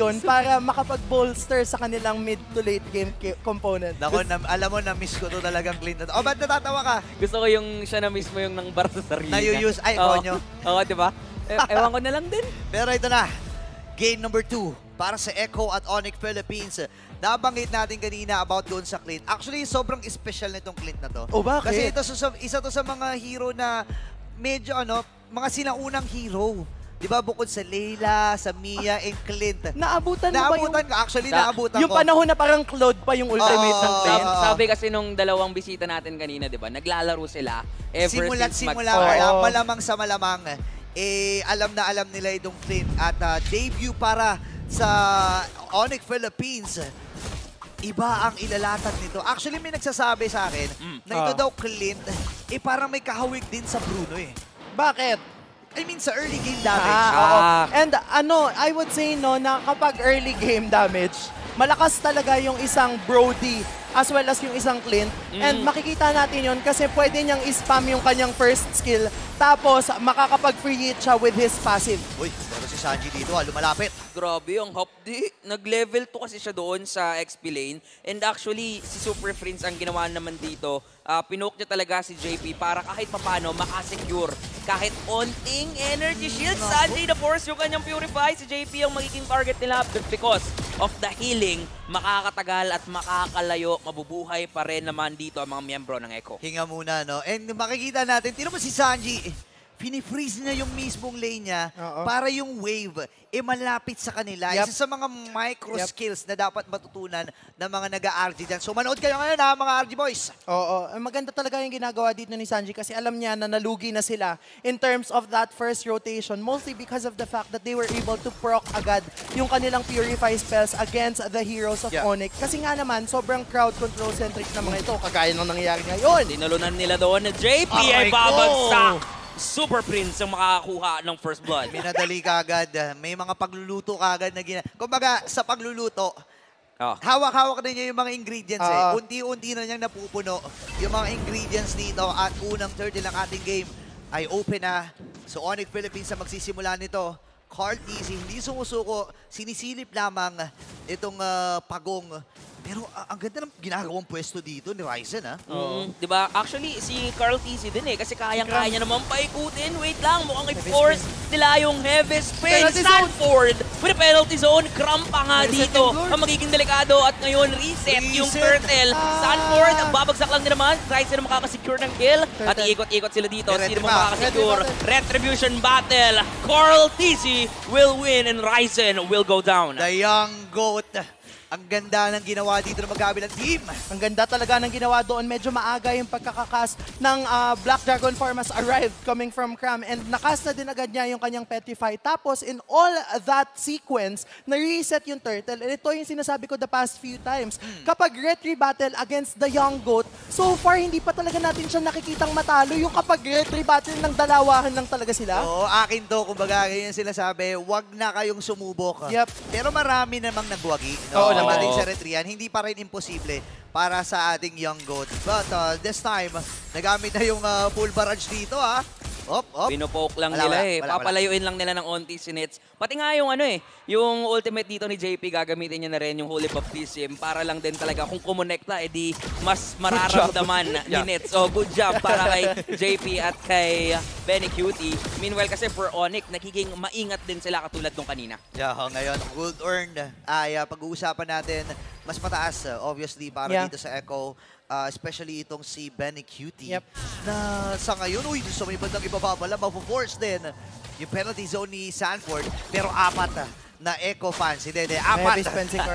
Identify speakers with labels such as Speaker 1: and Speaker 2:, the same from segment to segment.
Speaker 1: doon para makapag-bolster sa kanilang mid to late game component.
Speaker 2: Nako, alam mo, na-miss ko to talagang Clint na to. Ba't natatawa ka?
Speaker 3: Gusto ko yung siya na mismo yung nang bar sa sarili niya.
Speaker 2: Na-use, ay,
Speaker 3: Oo.
Speaker 2: konyo.
Speaker 3: Oo, diba? Ewan ko na lang din.
Speaker 2: Pero ito na, game number 2 para sa Echo at Onyx Philippines. Nabanggit natin kanina about doon sa Clint. Actually, sobrang special na itong Clint na to.
Speaker 1: Oh, bakit?
Speaker 2: Kasi ito isa to sa mga hero na medyo mga sinaunang hero. Di ba bukod sa Layla, sa Mia, and Clint.
Speaker 1: Naabutan mo ba yung...
Speaker 2: Naabutan ka, actually naabutan
Speaker 1: Yung
Speaker 2: ko.
Speaker 1: panahon na parang Claude pa yung ultimate ng Clint.
Speaker 3: Sabi kasi nung dalawang bisita natin kanina, di ba? Naglalaro sila ever since
Speaker 2: Simula, kaya malamang sa malamang, alam na alam nila itong Clint at debut para sa Onyx Philippines. Iba ang ilalatag nito. Actually, may nagsasabi sa akin na ito daw Clint, parang may kahawig din sa Bruno eh.
Speaker 1: Bakit?
Speaker 2: I mean, sa early game damage.
Speaker 1: Oo. And I would say na kapag early game damage, malakas talaga yung isang Brody as well as yung isang Clint. And makikita natin yun kasi pwede niyang i-spam yung kanyang first skill tapos makakapag-free hit siya with his passive.
Speaker 2: Uy, pero si Sanji dito lumalapit.
Speaker 3: Grabe, ang hapdi. Nag-level 2 kasi siya doon sa XP lane. And actually, si Super Prince ang ginawa naman dito, pinoke niya talaga si JP para kahit papano makasecure. Kahit onting energy shield, Sanji na force yung kanyang purify. Si JP ang magiging target nila because of the healing, makakatagal at makakalayo, mabubuhay pa rin naman dito ang mga miyembro ng Echo.
Speaker 2: Hinga muna, no? And makikita natin, tino mo si Sanji, fini-freeze niya yung mismong lane niya para yung wave malapit sa kanila. Isa sa mga micro skills na dapat matutunan ng mga nag-RG dyan. So manood kayo ngayon mga RG boys.
Speaker 1: Oo, maganda talaga yung ginagawa dito ni Sanji kasi alam niya na nalugi na sila in terms of that first rotation, mostly because of the fact that they were able to proc agad yung kanilang purify spells against the heroes of Onyx. Kasi nga naman, sobrang crowd control centric na mga ito, kagaya ng nangyayari ngayon.
Speaker 3: Dinalunan nila doon na JP ay babagsak. Super Prince ang makakakuha ng first blood.
Speaker 2: Minadali ka agad. May mga pagluluto ka agad na kumbaga, sa pagluluto, hawak-hawak na niya yung mga ingredients Unti-unti na niyang napupuno yung mga ingredients dito at unang turtle ng ating game ay open na. So Onyx Philippines ang magsisimula nito. Carl Easy, hindi sumusuko, sinisilip lamang itong pagong. Pero ang ganda ng ginagawang pwesto dito ni Ryzen,
Speaker 3: Diba? Actually, si Carl TC din kasi kayang-kaya niya naman paikutin. Wait lang, mukhang i-force nila yung heavy spin. Sanford with a penalty zone. Cramp pa nga dito. Ang magiging delikado at ngayon reset yung turtle. Sanford, babagsak lang din naman. Ryzen na makakasecure ng kill. At iikot-ikot sila dito. Sino mo makakasecure? Retribution battle. Carl TC will win and Ryzen will go down.
Speaker 2: The young goat. Ang ganda ng ginawa dito ng magkabilang team.
Speaker 1: Ang ganda talaga ng ginawa doon. Medyo maaga yung pagkakakas ng Black Dragon form has arrived coming from Cram and nakas na din agad niya yung kanyang Petrify. Tapos in all that sequence, na-reset yung turtle. And ito yung sinasabi ko the past few times. Kapag retry battle against the young goat, so far hindi pa talaga natin siya nakikitang matalo. Yung kapag retry battle ng dalawahan lang talaga sila.
Speaker 2: Oo, akin to. Kumbaga, ganyan sila sabi, wag na kayong sumubok. Pero marami namang nagwagi. Natin sa retryan, hindi pa rin imposible para sa ating young goat. But this time, nagamit na yung full barrage dito
Speaker 3: Pinopoke lang nila Papalayuin lang nila ng onti si Nets. Pati nga yung yung ultimate dito ni JP, gagamitin niya na rin yung Holy Baptism para lang din talaga kung kumonekta, edi mas mararamdaman ni Nets. So good job para kay JP at kay Benny Cutie. Meanwhile kasi for Onyx, nagiging maingat din sila katulad nung kanina.
Speaker 2: Ngayon, gold earned ay pag-uusapan natin mas mataas, obviously, para dito sa Echo. Especially itong si Benny Cutie. Na sa ngayon, sa may bandang ibababala, mapo-force din yung penalty zone ni Sanford. Pero apat na Echo fans, apat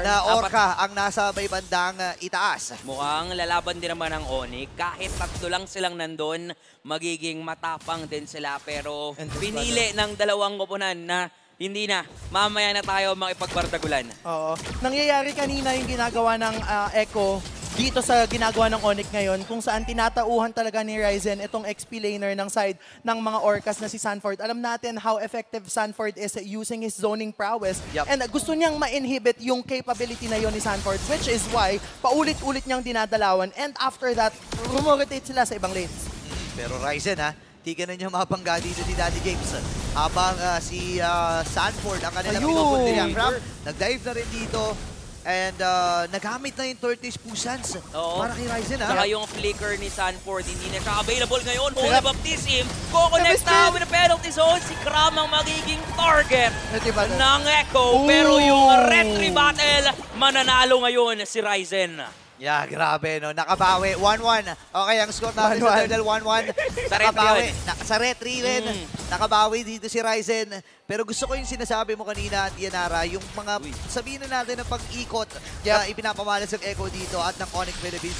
Speaker 2: na Orca ang nasa may bandang itaas.
Speaker 3: Mukhang lalaban din naman ang Onyx. Kahit tatlo lang silang nandun, magiging matapang din sila. Pero pinili ng dalawang koponan na hindi na. Mamaya na tayo makipagbardagulan.
Speaker 1: Oo. Nangyayari kanina yung ginagawa ng Echo dito sa ginagawa ng Onyx ngayon, kung saan tinatauhan talaga ni Ryzen itong XP laner ng side ng mga Orcas na si Sanford. Alam natin how effective Sanford is using his zoning prowess. And gusto niyang ma-inhibit yung capability na yon ni Sanford, which is why paulit-ulit niyang dinadalawan. And after that, rumorotate sila sa ibang lanes.
Speaker 2: Pero Ryzen Di ka na niya mapangga dito ni Daddy Games. Habang si Sanford, ang kanilang
Speaker 1: Ayun!
Speaker 2: pinupun nila. Crab, nag-dive na rin dito. And nagamit na yung Tortoise Pusans
Speaker 3: Oo.
Speaker 2: para kay Ryzen.
Speaker 3: Saka yung flicker ni Sanford, hindi na siya available ngayon. Holy Baptism, ko-connect na with the penalty zone. Si Cram ang magiging target ng Echo. Pero yung retry battle, mananalo ngayon si Ryzen.
Speaker 2: Yeah, grabe, no? Nakabawi. 1-1. Okay, ang score natin sa
Speaker 1: 1-1.
Speaker 2: Turtle, 1-1.
Speaker 3: Sa
Speaker 2: Nakabawi.
Speaker 3: retry
Speaker 2: Sa retry rin. Nakabawi dito si Ryzen. Pero gusto ko yung sinasabi mo kanina, Dianara, yung mga, sabihin na natin ng pag-ikot na ipinapamalas ng Echo dito at ng Onyx Philippines.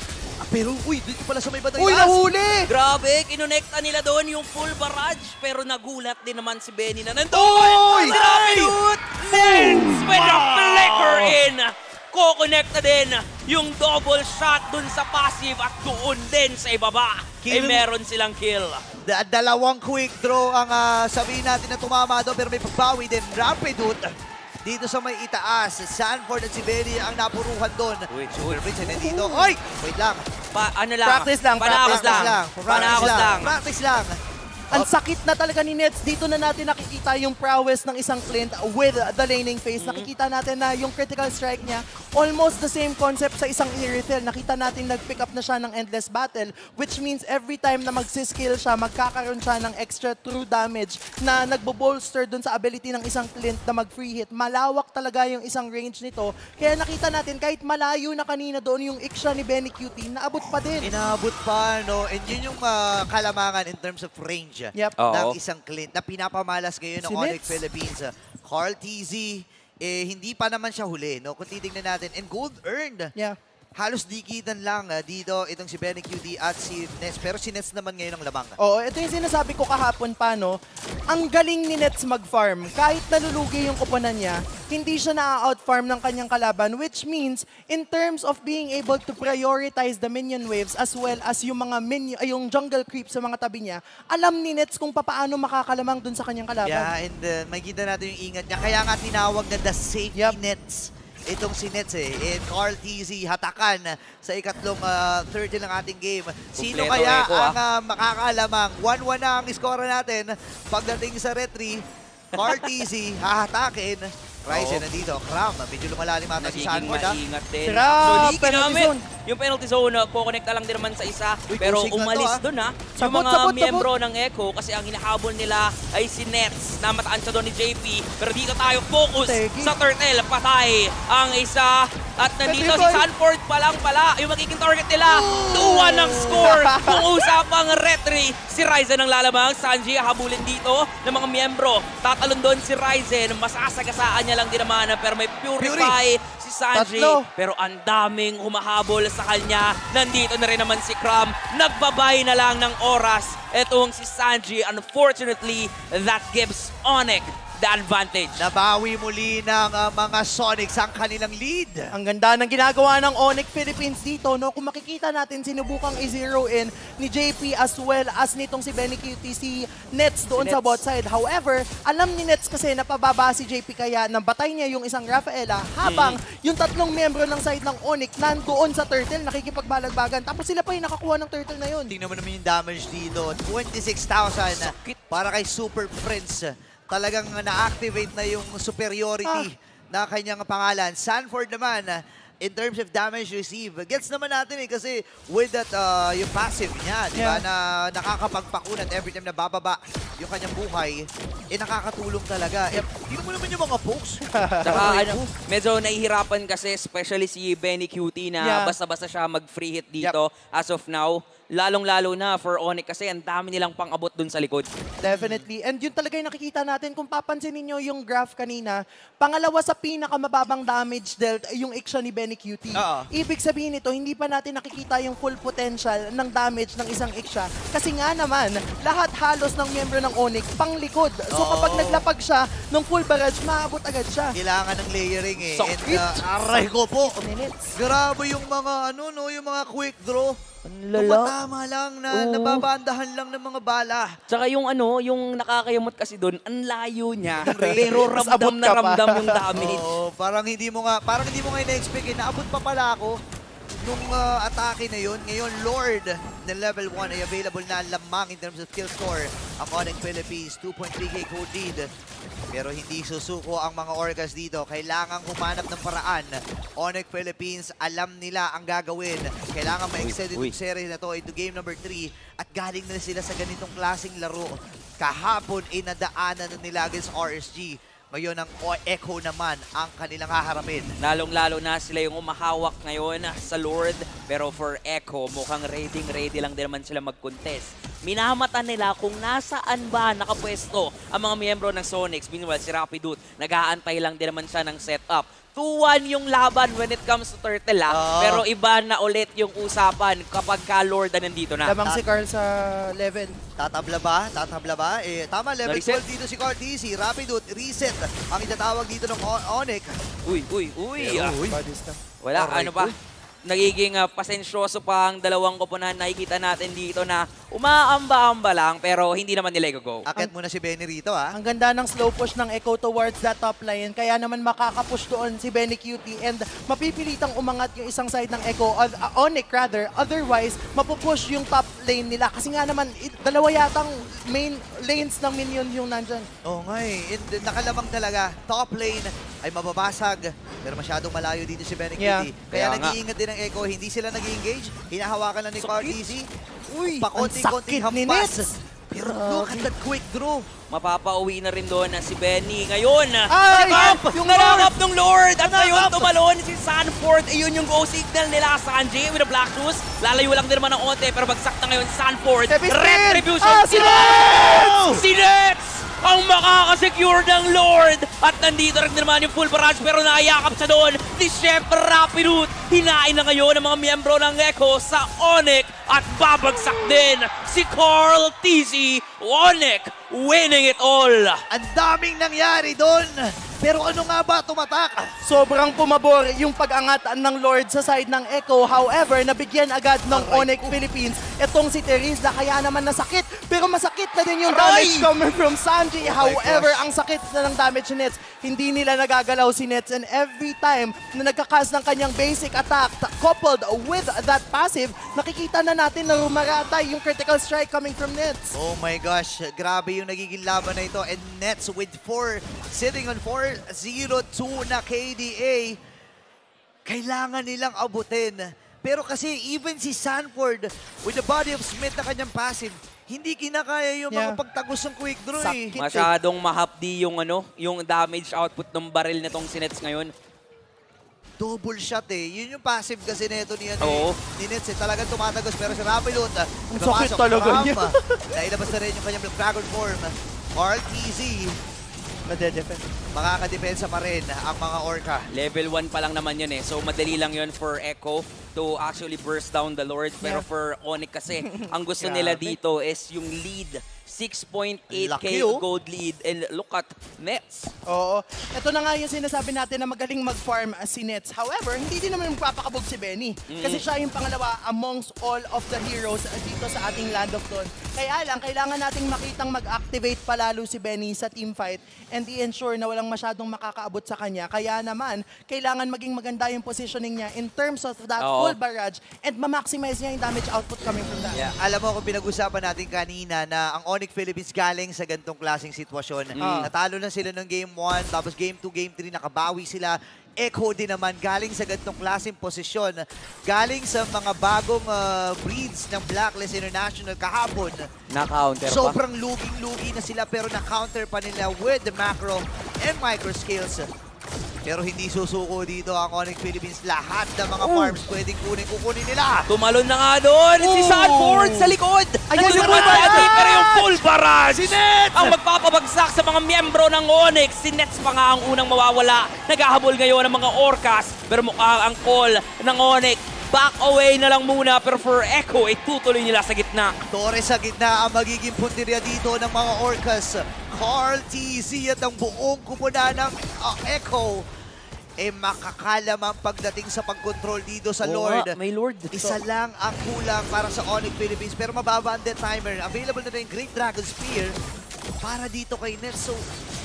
Speaker 2: Pero, dito pala sa may batang
Speaker 1: Uy, nahuli!
Speaker 3: Grabe, kinonekta nila doon yung full barrage. Pero nagulat din naman si Benny na nandun.
Speaker 1: Uy!
Speaker 3: Grabe, dude! Lens with a flicker in. Ko-connect na din yung double shot dun sa passive at doon din sa ibaba. Ay meron silang kill.
Speaker 2: Dalawang quick draw ang sabihin natin na tumama doon, pero may pagbawi din. Rapidut dito sa may itaas. Sanford at si Benny ang napuruhan doon. Super Prince na dito. Oy! Wait lang.
Speaker 3: Ano lang?
Speaker 1: Practice lang,
Speaker 3: Panakot
Speaker 1: practice
Speaker 3: lang. Panakot lang.
Speaker 2: Practice lang.
Speaker 1: Ang sakit na talaga ni Nets. Dito na natin nakikita yung prowess ng isang Clint with the laning phase. Nakikita natin na yung critical strike niya, almost the same concept sa isang Irithel. Nakita natin nag-pick up na siya ng endless battle, which means every time na magsiskill siya, magkakaroon siya ng extra true damage na nagbo-bolster dun sa ability ng isang Clint na mag-free hit. Malawak talaga yung isang range nito. Kaya nakita natin kahit malayo na kanina doon yung Iksha ni Benny QT, naabot pa din.
Speaker 2: Inaabot pa, no? And yun yung kalamangan in terms of range
Speaker 1: Yep.
Speaker 2: ng isang Clint na pinapamalas ngayon ng
Speaker 1: Si
Speaker 2: Onyx
Speaker 1: Nets.
Speaker 2: Philippines. Carl TZ, hindi pa naman siya huli, no? Kung titignan natin. And gold earned.
Speaker 1: Yeah.
Speaker 2: Halos dikitan lang dito itong si Benny QD at si Nets. Pero si Nets naman ngayon ang lamang.
Speaker 1: Oo, ito yung sinasabi ko kahapon pa, no? Ang galing ni Nets mag-farm. Kahit nalulugi yung kuponan niya, hindi siya na-outfarm ng kanyang kalaban, which means, in terms of being able to prioritize the minion waves as well as yung mga yung jungle creep sa mga tabi niya, alam ni Nets kung paano makakalamang dun sa kanyang kalaban.
Speaker 2: Yeah, and makikita natin yung ingat niya. Kaya nga tinawag na the safety nets. Itong si Nets And Carl TZ, hatakan sa ikatlong 30 ng ating game. Sino
Speaker 3: Kompleto
Speaker 2: kaya
Speaker 3: Echo,
Speaker 2: ang makakaalamang? 1-1 na ang score natin. Pagdating sa retry, Carl TZ, hahatakin. Ryzen nandito. Cram, medyo lumalalim ata si
Speaker 3: Nagiging
Speaker 2: Sanford.
Speaker 3: maingat din.
Speaker 1: Sira,
Speaker 3: Actually,
Speaker 1: penalty
Speaker 3: ginamit
Speaker 1: zone.
Speaker 3: yung penalty zone. Kukonekta lang din naman sa isa. Pero
Speaker 2: kusig na
Speaker 3: umalis
Speaker 2: to,
Speaker 3: dun yung
Speaker 1: Sabot,
Speaker 3: mga
Speaker 1: sabot,
Speaker 3: miyembro ng Echo kasi ang hinahabol nila ay si Nets. Namataan siya doon ni JP. Pero dito tayo focus
Speaker 1: Tegi.
Speaker 3: sa Turtle. Patay ang isa. At nandito si
Speaker 1: Petrified.
Speaker 3: Sanford pa lang pala. Yung magiging target nila. 2-1 ang score. Kung usapang retry, si Ryzen ang lalamang. Sanji habulin dito ng mga miyembro. Tatalon doon si Ryzen. Masasagasaan niya lang din naman. Pero may Purify si Sanji.
Speaker 1: Tatlo.
Speaker 3: Pero ang daming humahabol sa kanya. Nandito na rin naman si Cram. Nagbabay na lang ng oras. Etong si Sanji. Unfortunately, that gives Onyx the advantage.
Speaker 2: Nabawi muli ng mga Sonics ang kanilang lead.
Speaker 1: Ang ganda ng ginagawa ng Onyx Philippines dito, no? Kung makikita natin, sinubukang i-zero in ni JP as well as nitong si Benny QT, si Nets doon sa bot side. However, alam ni Nets kasi napababa si JP kaya nabatay niya yung isang Rafaela habang yung tatlong miyembro ng side ng Onyx nandoon sa Turtle, nakikipagbalagbagan. Tapos sila pa yung nakakuha ng Turtle na yun.
Speaker 2: Tingnan mo naman yung damage dito. 26,000 para kay Super Prince. Talagang na-activate na yung superiority na kanyang pangalan. Sanford naman, in terms of damage received, gets naman natin kasi with that, yung passive niya, di ba, na nakakapagpakunat every time na bababa yung kanyang buhay, nakakatulong talaga. Tingnan mo naman yung mga pokes.
Speaker 3: Tsaka medyo nahihirapan kasi especially si Benny QT na basta-basta siya mag-free hit dito as of now. Lalong-lalo na for Onyx kasi ang dami nilang pang-abot dun sa likod.
Speaker 1: Definitely. And yun talaga yung nakikita natin. Kung papansin niyo yung graph kanina, pangalawa sa pinakamababang damage dealt ay yung Iksha ni Benny QT. Ibig sabihin nito, hindi pa natin nakikita yung full potential ng damage ng isang Iksha. Kasi nga naman, lahat halos ng miyembro ng Onyx pang likod. So kapag naglapag siya ng full barrage, maabot agad siya.
Speaker 2: Kailangan ng layering
Speaker 1: Sakit.
Speaker 2: Aray ko po.
Speaker 1: Minutes.
Speaker 2: Grabe yung mga yung mga quick draw. Tumatama lang na nababandahan lang ng mga bala.
Speaker 3: Tsaka yung yung nakakayamot kasi doon, ang layo niya.
Speaker 2: Range.
Speaker 3: Pero
Speaker 1: Mas
Speaker 3: ramdam
Speaker 1: abot
Speaker 3: na
Speaker 1: ka pa.
Speaker 3: ramdam yung damage.
Speaker 2: Parang hindi mo nga ina-expect. Naabot pa pala ako nung atake na yun. Ngayon, Lord, na level 1 ay available na lamang in terms of kill score. Ang Onyx Philippines, 2.3k code lead. Pero hindi susuko ang mga Orcas dito. Kailangang humanap ng paraan. Onyx Philippines, alam nila ang gagawin. Kailangan ma-extend itong series na to into game number 3. At galing na sila sa ganitong klaseng laro. Kahapon ay nadaanan na nila against RSG. Ngayon ang Echo naman ang kanilang haharapin.
Speaker 3: Lalong-lalo na sila yung umahawak ngayon sa Lord. Pero for Echo, mukhang ready lang din naman sila mag-contest. Minamata nila kung nasaan ba nakapwesto ang mga miyembro ng Sonics. Meanwhile, si Rapidut, nag-aantay lang din naman siya ng setup. 2-1 yung laban when it comes to Turtle, pero iba na ulit yung usapan kapag ka Lord na nandito na.
Speaker 1: Lamang si Carl sa level.
Speaker 2: Tatabla ba? Tatabla ba? Eh, tama, level 12 dito si Cortez. Rapidut, reset ang itatawag dito ng Onyx.
Speaker 3: Uy.
Speaker 1: Body stuff.
Speaker 3: Wala,
Speaker 2: Aray
Speaker 3: ano ba?
Speaker 2: ko.
Speaker 3: Nagiging pasensyoso pa ang dalawang koponan. Nakikita natin dito na umaamba-amba lang pero hindi naman nila i-go.
Speaker 2: Akit muna si Benny rito, ha?
Speaker 1: Ang ganda ng slow push ng Echo towards that top lane. Kaya naman makakapush doon si Benny Cutie and mapipilitang umangat yung isang side ng Echo, Onyx rather. Otherwise, mapupush yung top lane nila. Kasi nga naman, dalawa yatang main lanes ng minion yung nandyan.
Speaker 2: Oo nga eh. Nakalamang talaga. Top lane ay mababasag. Pero masyadong malayo dito si Benny
Speaker 1: Yeah.
Speaker 2: Cutie. Kaya
Speaker 3: Kaya nga.
Speaker 2: nag-iingat din ang Echo. Hindi sila nag-engage. Hinahawakan lang ni Cortez.
Speaker 1: Uy,
Speaker 2: Pakonting-konting
Speaker 1: ang sakit ni
Speaker 2: hampas.
Speaker 1: Nets.
Speaker 2: Pero look at that quick draw.
Speaker 3: Mapapauwi na rin doon na si Benny. Ngayon,
Speaker 1: Ay!
Speaker 3: yung narakap ng Lord! At ngayon tumalon si Sanford. Ayun yung go signal nila. Sanji with the Black Shoes. Lalayo lang din naman ng onte pero bagsak na ngayon Sanford. Retribution!
Speaker 1: Si Nets!
Speaker 3: Si Nets! Ang makakasecure ng Lord! At nandito rin naman yung full barrage pero naayakap siya doon ni Chef Rapidut. Hinain na ngayon ang mga miyembro ng Echo sa Onyx at babagsak din si Carl TZ. Onyx winning it all!
Speaker 2: Ang daming nangyari doon. Pero ano nga ba tumatak?
Speaker 1: Sobrang pumabor yung pag-angat ng Lord sa side ng Echo. However, nabigyan agad ng Onyx Philippines itong si Terizla. Kaya naman nasakit. Pero masakit na din yung damage coming from Sanji. However, ang sakit na ng damage ni Nets. Hindi nila nagagalaw si Nets. And every time na nagkakas ng kanyang basic attack coupled with that passive, nakikita na natin na rumaratay yung critical strike coming from Nets.
Speaker 2: Oh my gosh, grabe yung nagiging laban na ito. And Nets with 4, sitting on 4-0-2 na KDA. Kailangan nilang abutin. Pero kasi even si Sanford with the body of Smith na kanyang passive, hindi kinakaya yung mga pagtagos ng quick draw eh.
Speaker 1: Sakit.
Speaker 3: Masyadong mahapdi yung damage output ng baril nitong si Nets ngayon.
Speaker 2: Double shot eh. Yun yung passive kasi nito ni Nets eh. Talagang tumatagos pero si Rapidut.
Speaker 1: Ang sakit talaga niya.
Speaker 2: Nailabas na rin yung kanyang dragon form. RTZ.
Speaker 1: Madedefend.
Speaker 2: Makakadepensa pa rin ang mga Orca.
Speaker 3: Level 1 pa lang naman yun eh. So madali lang yun for Echo to actually burst down the Lord. Pero for Onyx kasi, ang gusto nila dito is yung lead. 6.8k
Speaker 2: Laki, oh.
Speaker 3: gold lead. And look at Nets.
Speaker 1: Oo. Ito na nga yung sinasabi natin na magaling mag-farm si Nets. However, hindi din naman magpapakabog si Benny. Kasi siya yung pangalawa amongst all of the heroes dito sa ating Land of Dawn. Kaya lang, kailangan nating makitang mag-activate palalo si Benny sa teamfight and i-ensure na walang masyadong makakaabot sa kanya. Kaya naman, kailangan maging maganda yung positioning niya in terms of that full barrage and ma-maximize niya yung damage output coming from that.
Speaker 2: Yeah. Alam mo kung pinag-usapan natin kanina na ang Onyx Philippines galing sa ganitong klaseng sitwasyon. Natalo na sila ng Game 1, tapos Game 2, Game 3, nakabawi sila. Echo din naman galing sa ganitong klaseng posisyon. Galing sa mga bagong breeds ng Blacklist International kahapon.
Speaker 3: Na-counter pa.
Speaker 2: Sobrang luging-lugi na sila pero na-counter pa nila with the macro and micro skills. Pero hindi susuko dito ang Onyx Philippines. Lahat ng mga farms pwedeng kukunin nila.
Speaker 3: Tumalon na nga doon si Sanford sa likod.
Speaker 1: Ayan yung
Speaker 3: full barrage. Pero yung full barrage.
Speaker 2: Si Nets!
Speaker 3: Ang magpapabagsak sa mga miyembro ng Onyx. Si Nets pa nga ang unang mawawala. Naghahabol ngayon ang mga Orcas. Pero mukha ang call ng Onyx. Back away na lang muna. Pero for Echo, itutuloy nila sa gitna.
Speaker 2: Torres sa gitna ang magiging puntirya dito ng mga Orcas. Carl TZ at ang buong kupunan ng Echo makakalamang pagdating sa pagkontrol dito sa Lord.
Speaker 3: May Lord.
Speaker 2: Isa lang ang kulang para sa Onyx Philippines pero mababa ang death timer. Available na rin Great Dragon Spear para dito kay Nets. So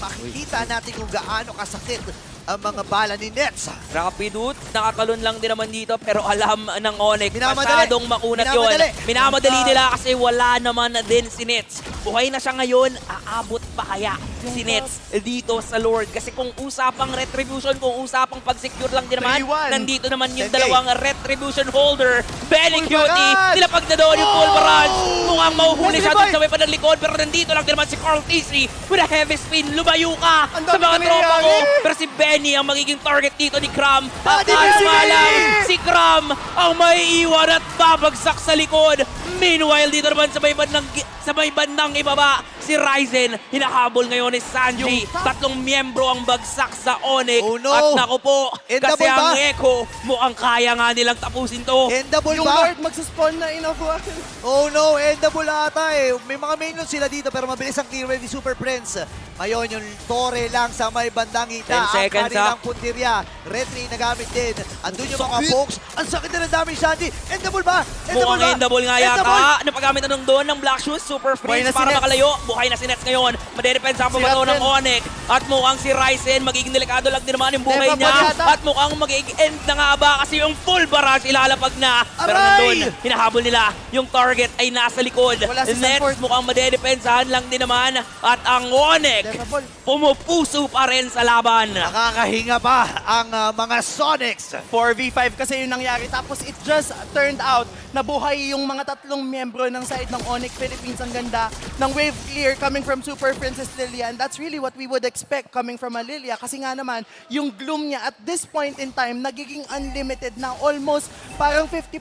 Speaker 2: makikita natin kung gaano kasakit ang mga bala ni Nets.
Speaker 3: Rapidut, nakakalon lang din naman dito pero alam ng Onyx,
Speaker 2: Minamadali.
Speaker 3: masyadong makunat yun. Minamadali nila kasi wala naman na din si Nets. Buhay na siya ngayon, aabot pa kaya si Nets dito sa Lord? Kasi kung usapang retribution, kung usapang pag-secure lang din naman,
Speaker 1: 3-1.
Speaker 3: nandito naman yung
Speaker 2: 10K.
Speaker 3: dalawang retribution holder. Benny
Speaker 1: Full
Speaker 3: Cutie,
Speaker 1: barrage!
Speaker 3: nilapag na doon yung full barrage. Mukhang mahuhuli siya
Speaker 1: Revive!
Speaker 3: dun sa may panalikod pero nandito lang din naman si Carl TC with a heavy spin. Lumayo ka
Speaker 1: Ang
Speaker 3: sa
Speaker 1: dami
Speaker 3: mga
Speaker 1: na
Speaker 3: tropa mo.
Speaker 1: nangyayari!
Speaker 3: Pero si Benny ang magiging target dito ni Cram. At
Speaker 1: di ba
Speaker 3: kaya
Speaker 1: si
Speaker 3: nga
Speaker 1: Benny?
Speaker 3: lang, si Cram ang maiiwan at babagsak sa likod. Meanwhile, dito naman sa may bandang ibaba, si Ryzen, hinahabol ngayon ni Sanji.
Speaker 1: Yung top.
Speaker 3: Tatlong miyembro ang bagsak sa Onyx.
Speaker 2: Oh, no.
Speaker 3: At naku po, kasi
Speaker 2: Endable ba?
Speaker 3: ang Echo, mukhang kaya nga nilang tapusin to.
Speaker 2: Endable
Speaker 1: Yung
Speaker 2: ba?
Speaker 1: Lord magsuspawn na inabuhan.
Speaker 2: Oh no, endable ata eh. May mga main sila dito pero mabilis ang clear ni Super Prince. Ngayon yung Torre lang sa may bandang ita.
Speaker 3: 10 seconds,
Speaker 2: ang kanilang puntirya. Retry nagamit din. Andun yung mga
Speaker 3: Sakit.
Speaker 2: folks. Ang sakit na ng damage Sanji. Endable ba?
Speaker 3: Mukhang endable nga yata.
Speaker 2: Endable.
Speaker 3: Napagamit na nung doon ng Black Shoes, Super
Speaker 1: Buhay
Speaker 3: Freeze
Speaker 1: na si
Speaker 3: para
Speaker 1: Nets.
Speaker 3: makalayo. Buhay na si Nets ngayon. Madedepensa pa ba
Speaker 1: Si
Speaker 3: ng
Speaker 1: Raptor.
Speaker 3: Onyx? At mukhang si Ryzen, magiging delikado lang din naman yung buhay
Speaker 1: Never
Speaker 3: niya.
Speaker 1: pa yata.
Speaker 3: At mukhang mag-end na nga ba kasi yung full barrage ilalapag na. Pero
Speaker 2: Aray!
Speaker 3: nandun, hinahabol nila. Yung target ay nasa likod.
Speaker 1: Wala si
Speaker 3: Nets
Speaker 1: Sanford.
Speaker 3: mukhang madedepensahan lang din naman. At ang Onyx,
Speaker 1: Defable.
Speaker 3: pumupuso pa rin sa laban.
Speaker 2: Nakakahinga pa ang mga Sonics.
Speaker 1: 4v5 kasi yung nangyari. Tapos it just turned out na buhay yung mga tatlong miyembro ng side ng Onyx Philippines. Ang ganda ng wave clear coming from Super Princess Lilia. And that's really what we would expect coming from a Lilia. Kasi nga naman, yung gloom niya at this point in time, nagiging unlimited na. Almost parang 50%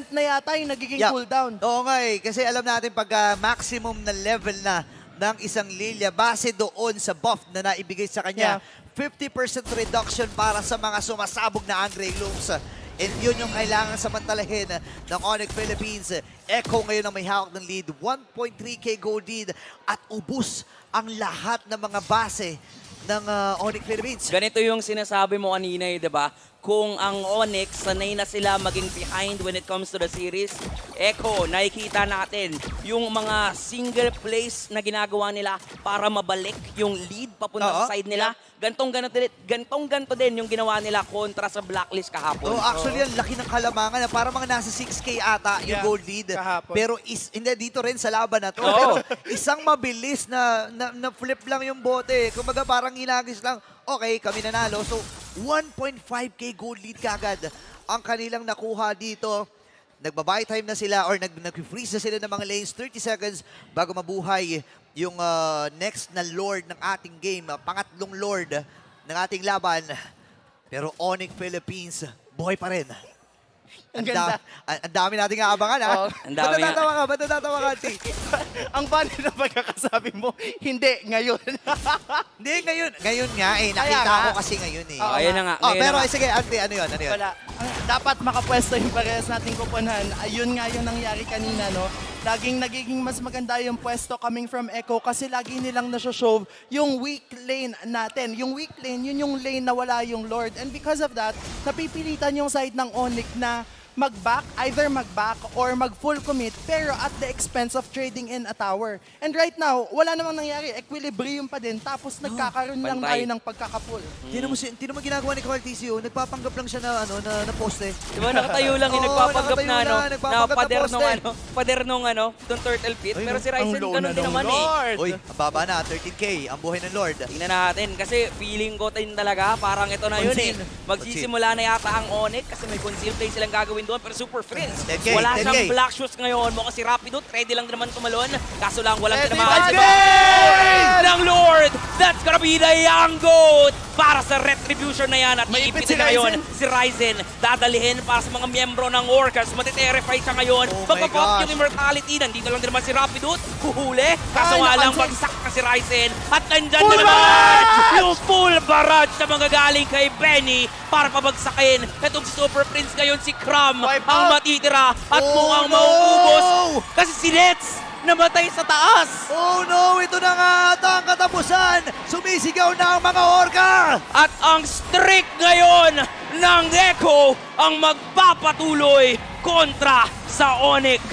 Speaker 1: na yata yung nagiging cooldown.
Speaker 2: Oo nga eh. Kasi alam natin pag maximum na level na ng isang Lilia base doon sa buff na naibigay sa kanya. 50% reduction para sa mga sumasabog na Angry Looms. And yun yung kailangan samantalahin ng Onyx Philippines. Echo ngayon ang may hawak ng lead. 1.3k gold lead at ubus ang lahat ng mga base ng Onyx Philippines.
Speaker 3: Ganito yung sinasabi mo kanina, di ba? Kung ang Onyx, sanay na sila maging behind when it comes to the series. Echo, nakikita natin yung mga single plays na ginagawa nila para mabalik yung lead papunta sa side nila. Gantong-ganto din yung ginawa nila kontra sa Blacklist kahapon.
Speaker 2: Oh, actually, ang laki ng kalamangan na para mga nasa 6k ata yung gold lead.
Speaker 1: Kahapon.
Speaker 2: Pero hindi dito rin sa laban na to.
Speaker 3: Oo.
Speaker 2: Pero isang mabilis na flip lang yung bote. Kumbaga parang hinagis lang, okay, kami nanalo. So, 1.5k gold lead kagad ang kanilang nakuha dito. Nagbabuy time na sila or nag-freeze na sila ng mga lanes. 30 seconds bago mabuhay yung next na Lord ng ating game. Pangatlong Lord ng ating laban. Pero Onyx Philippines, buhay pa rin.
Speaker 1: Ang ganda.
Speaker 2: Ang dami nating aabangan, ha?
Speaker 1: Oo.
Speaker 3: Ang dami nga.
Speaker 2: Ba't natatawa ka, T?
Speaker 1: Ang funny na pagkakasabi mo, hindi, ngayon.
Speaker 2: Hindi, ngayon. Ngayon nga, eh.
Speaker 1: Kaya
Speaker 2: Nakita
Speaker 1: nga.
Speaker 2: ko kasi ngayon, eh.
Speaker 1: Oo.
Speaker 3: Ayan na nga.
Speaker 2: Oh,
Speaker 3: ngayon
Speaker 2: pero
Speaker 3: na nga.
Speaker 2: sige, Ante, ano yun?
Speaker 1: Wala. Dapat makapwesto yung parehas nating kupunan. Ayun nga yung nangyari kanina, no? Laging nagiging mas maganda yung pwesto coming from Echo kasi lagi nilang nasa-show yung weak lane natin. Yung weak lane, yun yung lane na wala yung Lord. And because of that, napipilitan yung side ng Onyx na mag-back, either mag-back or mag-full commit, pero at the expense of trading in a tower. And right now, wala namang nangyari. Equilibrium pa din. Tapos nagkakaroon lang
Speaker 3: Pantay.
Speaker 1: tayo ng pagkakapull.
Speaker 2: Tingnan mo ginagawa ni Carl TCO. Nagpapanggap lang siya na poste.
Speaker 3: Di ba, nakatayo lang yung
Speaker 2: Oo,
Speaker 3: nagpapanggap na
Speaker 2: nakatayo lang, nagpapanggap na
Speaker 3: pader nung turtle pit.
Speaker 2: Ay,
Speaker 3: Pero si
Speaker 1: Ang
Speaker 3: Ryzen
Speaker 1: low
Speaker 3: ganun
Speaker 1: na
Speaker 3: din
Speaker 1: ng
Speaker 3: naman eh.
Speaker 1: Lord.
Speaker 2: Uy, ang baba na, 13k, ang buhay ng Lord.
Speaker 3: Tingnan natin kasi feeling ko din talaga parang ito na yun eh.
Speaker 2: Conceal.
Speaker 3: Magsisimula na yata ang Onyx kasi may conceal play silang gagawin doon pero Super Friends.
Speaker 2: 10K,
Speaker 3: Wala
Speaker 2: 10K.
Speaker 3: siyang black shoes ngayon. Mukhang si Rapidut, ready lang naman tumalon. Kaso lang walang
Speaker 1: Ready,
Speaker 3: tinamaan.
Speaker 1: Ryzen!
Speaker 3: Ng Lord! That's gonna be the young goat! Para sa retribution na yan at
Speaker 1: Maipit
Speaker 3: iipit
Speaker 1: si
Speaker 3: na ngayon
Speaker 1: Ryzen.
Speaker 3: si Ryzen. Dadalihin para sa mga miyembro ng Orcas. Matiterify siya ngayon.
Speaker 2: Oh my
Speaker 3: Pagpapop
Speaker 2: gosh.
Speaker 3: yung immortality. Nandito lang din naman si Rapidut. Huhuli. Kaso
Speaker 1: Ay,
Speaker 3: nga lang
Speaker 1: napansin.
Speaker 3: bagsak na si Ryzen. At nandyan
Speaker 1: Full
Speaker 3: na naman
Speaker 1: barrage!
Speaker 3: yung full barrage na manggagaling kay Benny para pabagsakin. Itong si Super Prince ngayon si Cram
Speaker 1: Wipe
Speaker 3: ang
Speaker 1: out.
Speaker 3: matitira at
Speaker 2: Oh,
Speaker 3: mukhang
Speaker 2: no!
Speaker 3: mauubos. Kasi si Nets namatay sa taas.
Speaker 2: Oh no, ito na nga ata ang katapusan. Sumisigaw na ang mga orca.
Speaker 3: At ang streak ngayon ng Echo ang magpapatuloy kontra sa Onyx